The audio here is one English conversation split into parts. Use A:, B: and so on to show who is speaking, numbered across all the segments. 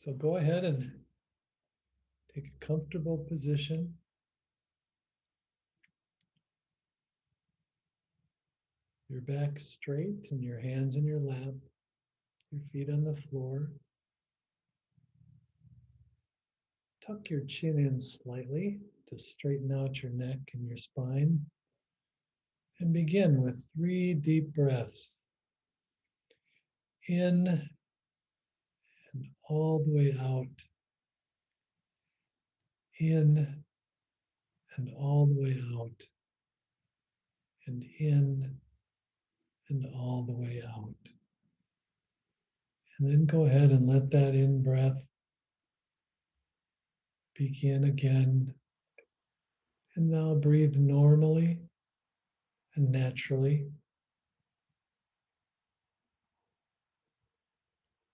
A: So go ahead and take a comfortable position. Your back straight and your hands in your lap, your feet on the floor. Tuck your chin in slightly to straighten out your neck and your spine. And begin with 3 deep breaths. In and all the way out. In and all the way out. And in and all the way out. And then go ahead and let that in breath begin again. And now breathe normally and naturally,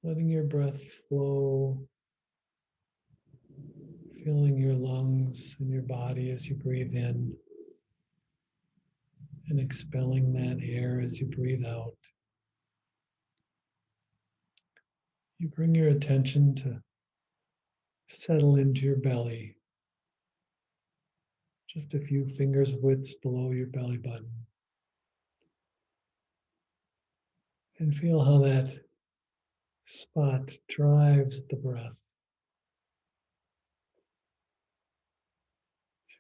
A: letting your breath flow, filling your lungs and your body as you breathe in, and expelling that air as you breathe out. You bring your attention to settle into your belly, just a few fingers widths below your belly button. And feel how that spot drives the breath.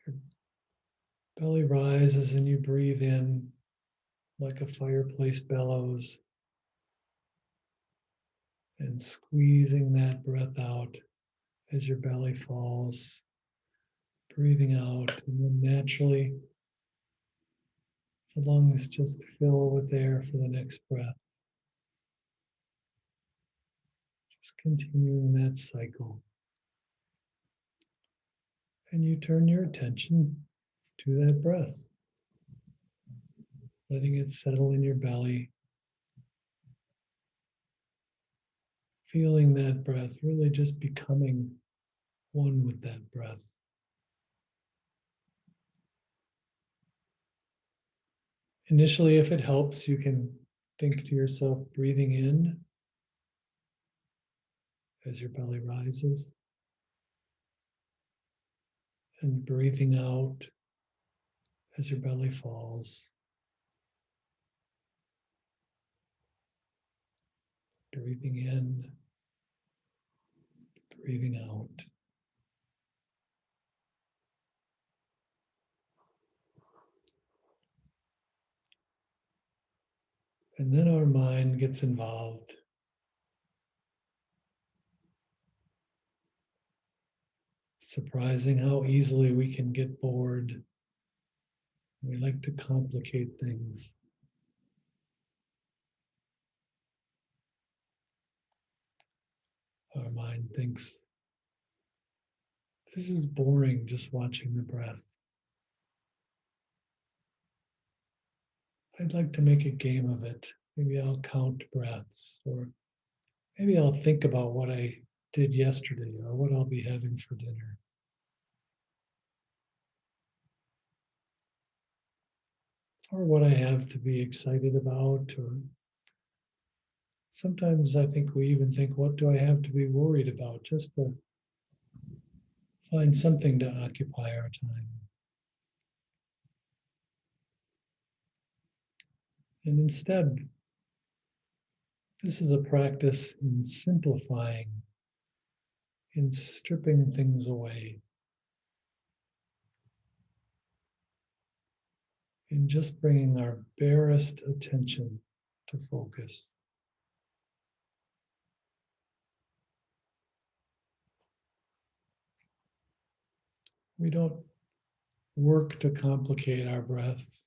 A: Your belly rises and you breathe in like a fireplace bellows, and squeezing that breath out as your belly falls, breathing out, and then naturally the lungs just fill with air for the next breath. Just continuing that cycle. And you turn your attention to that breath, letting it settle in your belly, feeling that breath, really just becoming one with that breath. Initially, if it helps, you can think to yourself breathing in as your belly rises and breathing out as your belly falls. Breathing in, breathing out. And then our mind gets involved. Surprising how easily we can get bored. We like to complicate things. Our mind thinks, this is boring just watching the breath. I'd like to make a game of it. Maybe I'll count breaths, or maybe I'll think about what I did yesterday or what I'll be having for dinner. Or what I have to be excited about, or sometimes I think we even think, what do I have to be worried about? Just to find something to occupy our time. And instead, this is a practice in simplifying, in stripping things away, in just bringing our barest attention to focus. We don't work to complicate our breath.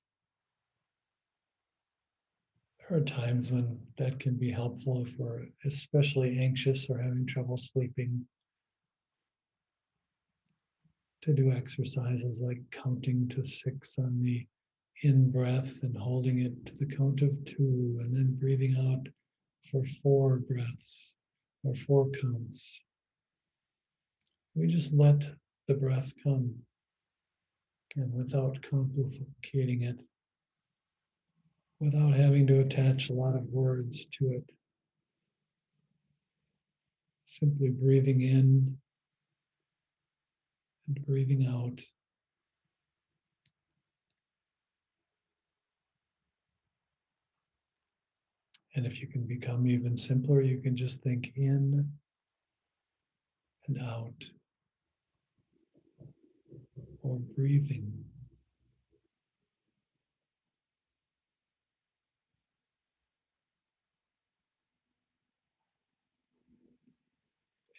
A: There are times when that can be helpful if we're especially anxious or having trouble sleeping, to do exercises like counting to 6 on the in breath and holding it to the count of 2, and then breathing out for 4 breaths or 4 counts. We just let the breath come, and without complicating it, without having to attach a lot of words to it. Simply breathing in and breathing out. And if you can become even simpler, you can just think in and out, or breathing.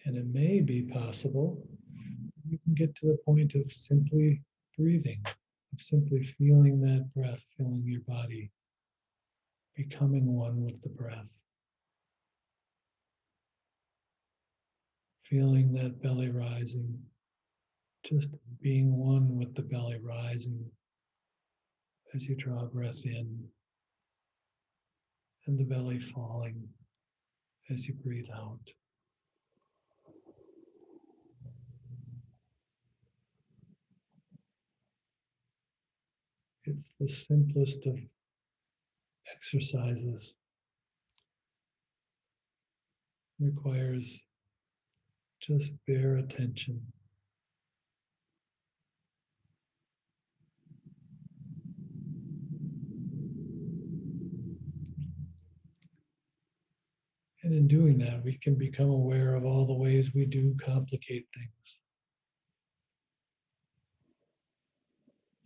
A: And it may be possible you can get to the point of simply breathing, of simply feeling that breath, feeling your body, becoming one with the breath, feeling that belly rising, just being one with the belly rising as you draw breath in, and the belly falling as you breathe out. It's the simplest of exercises. Requires just bare attention. And in doing that, we can become aware of all the ways we do complicate things.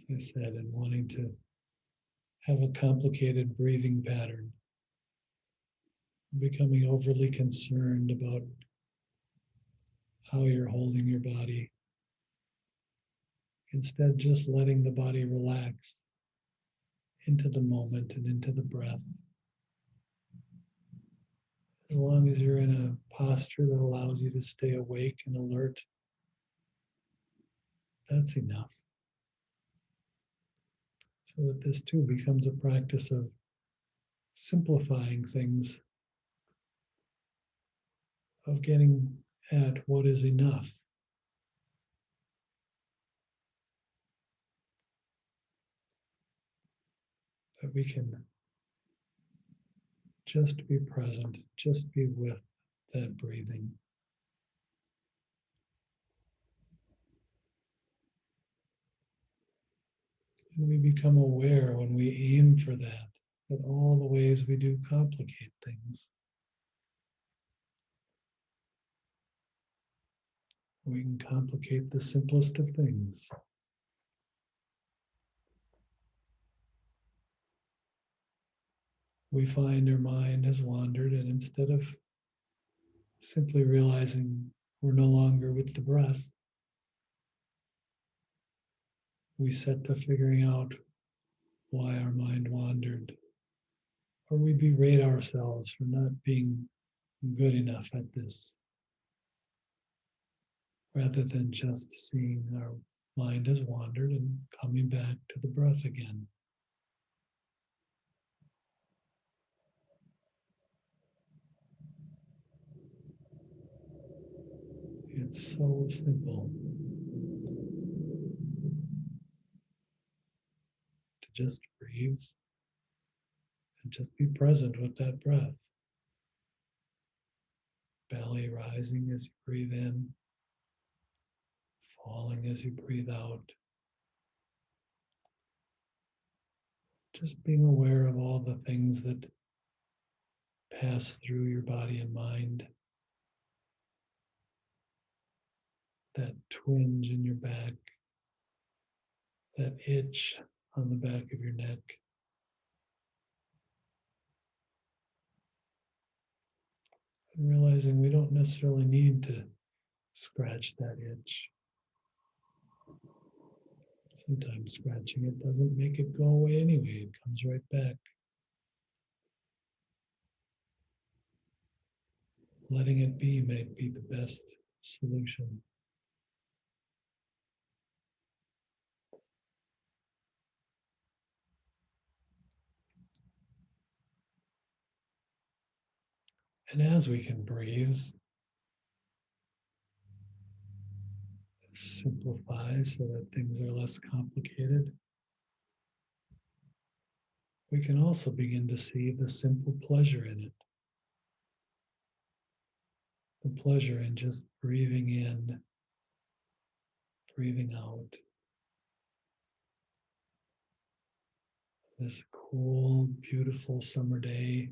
A: As I said, and wanting to have a complicated breathing pattern, becoming overly concerned about how you're holding your body. Instead, just letting the body relax into the moment and into the breath. As long as you're in a posture that allows you to stay awake and alert, that's enough. So that this too becomes a practice of simplifying things, of getting at what is enough. That we can just be present, just be with that breathing. And we become aware when we aim for that all the ways we do complicate things, we can complicate the simplest of things. We find our mind has wandered, and instead of simply realizing we're no longer with the breath, we set to figuring out why our mind wandered, or we berate ourselves for not being good enough at this, rather than just seeing our mind has wandered and coming back to the breath again. It's so simple to just breathe and just be present with that breath. Belly rising as you breathe in, falling as you breathe out. Just being aware of all the things that pass through your body and mind. That twinge in your back, that itch on the back of your neck. And realizing we don't necessarily need to scratch that itch. Sometimes scratching it doesn't make it go away anyway, it comes right back. Letting it be might be the best solution. And as we can breathe, simplify so that things are less complicated, we can also begin to see the simple pleasure in it. the pleasure in just breathing in, breathing out. This cool, beautiful summer day.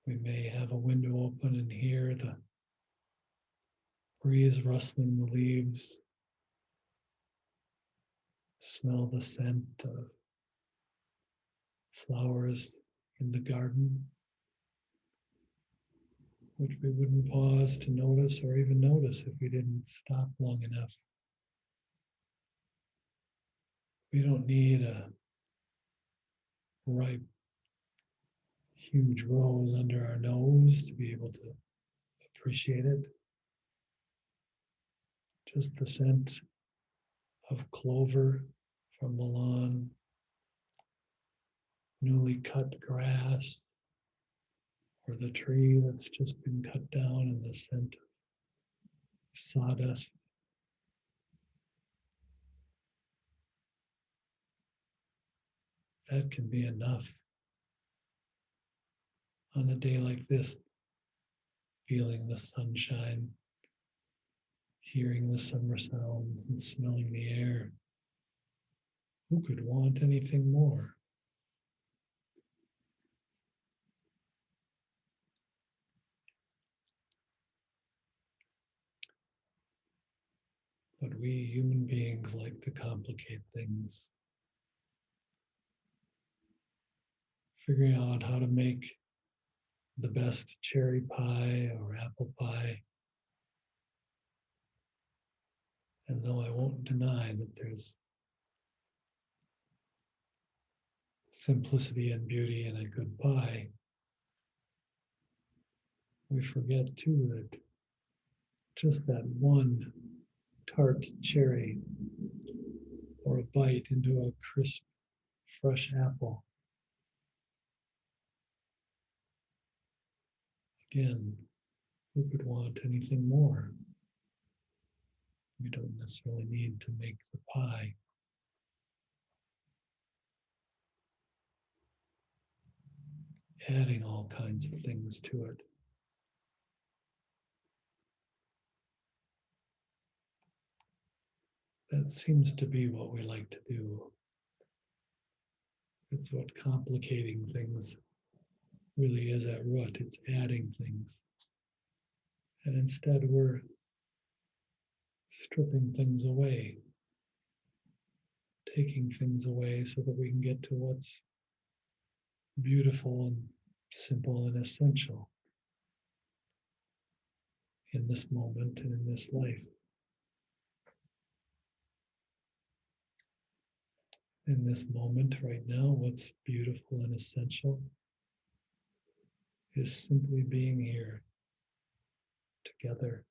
A: We may have a window open and hear the breeze rustling the leaves, smell the scent of flowers in the garden, which we wouldn't pause to notice or even notice if we didn't stop long enough. We don't need a ripe, huge rose under our nose to be able to appreciate it. Just the scent of clover from the lawn, newly cut grass, or the tree that's just been cut down, and the scent of sawdust. That can be enough on a day like this, feeling the sunshine, hearing the summer sounds, and smelling the air. Who could want anything more? But we human beings like to complicate things, figuring out how to make the best cherry pie or apple pie. And though I won't deny that there's simplicity and beauty in a good pie, we forget too that just that one tart cherry or a bite into a crisp, fresh apple, again, who could want anything more? We don't necessarily need to make the pie. Adding all kinds of things to it. That seems to be what we like to do. It's what complicating things really is at root. It's adding things. And instead, we're stripping things away, taking things away so that we can get to what's beautiful and simple and essential in this moment and in this life. In this moment right now, what's beautiful and essential is simply being here together,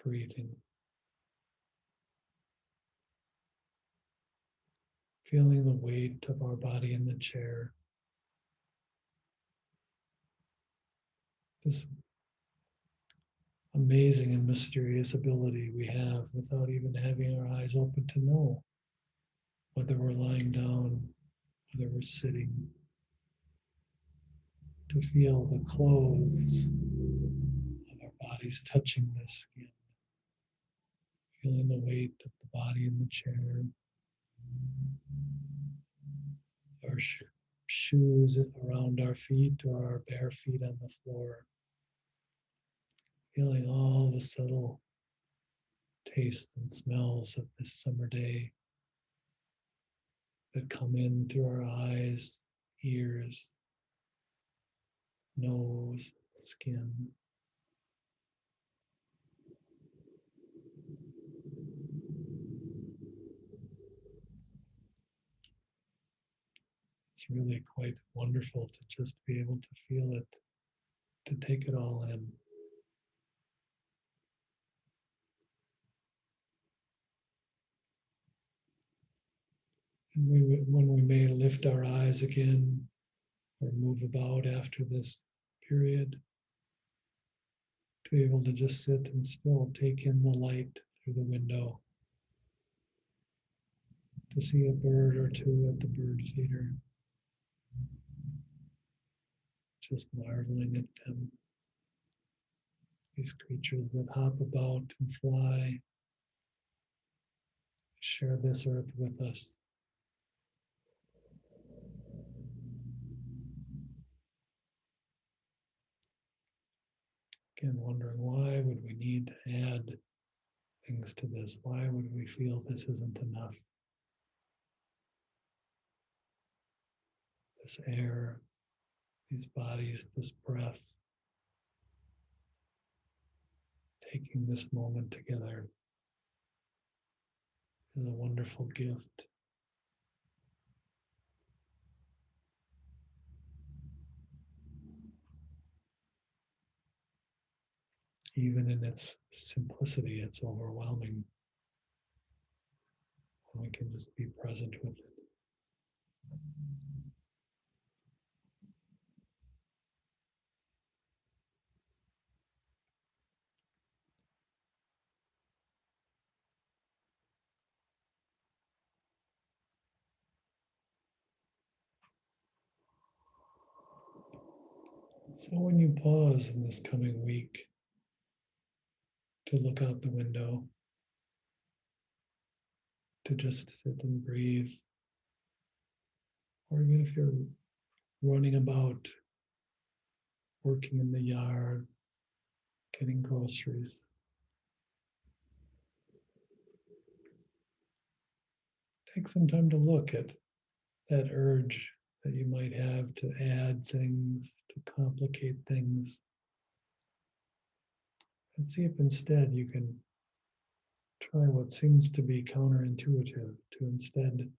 A: breathing, feeling the weight of our body in the chair. This amazing and mysterious ability we have without even having our eyes open to know whether we're lying down, whether we're sitting, to feel the clothes of our bodies touching the skin, feeling the weight of the body in the chair, our shoes around our feet or our bare feet on the floor, feeling all the subtle tastes and smells of this summer day that come in through our eyes, ears, nose, skin. It's really quite wonderful to just be able to feel it, to take it all in. And when we may lift our eyes again or move about after this period, to be able to just sit and still take in the light through the window, to see a bird or two at the bird feeder, just marveling at them. These creatures that hop about and fly, share this earth with us. Again, wondering why would we need to add things to this? Why would we feel this isn't enough? This air, these bodies, this breath, taking this moment together is a wonderful gift. Even in its simplicity, it's overwhelming when we can just be present with it. So when you pause in this coming week to look out the window, to just sit and breathe, or even if you're running about, working in the yard, getting groceries, take some time to look at that urge that you might have to add things, to complicate things, and see if instead you can try what seems to be counterintuitive, to instead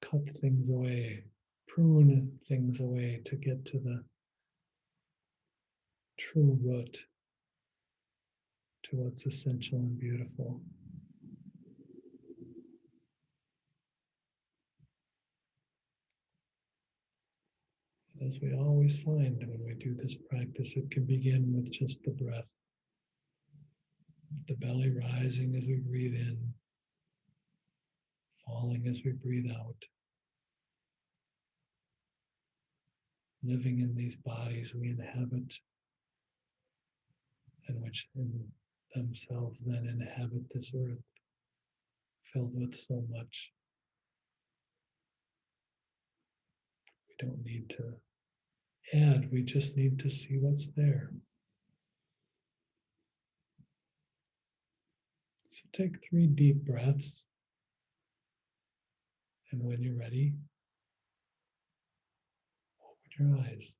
A: cut things away, prune things away to get to the true root, to what's essential and beautiful. As we always find when we do this practice, it can begin with just the breath, with the belly rising as we breathe in, falling as we breathe out. Living in these bodies we inhabit, and which in themselves then inhabit this earth, filled with so much. We don't need to add, we just need to see what's there. So take 3 deep breaths, and when you're ready, open your eyes.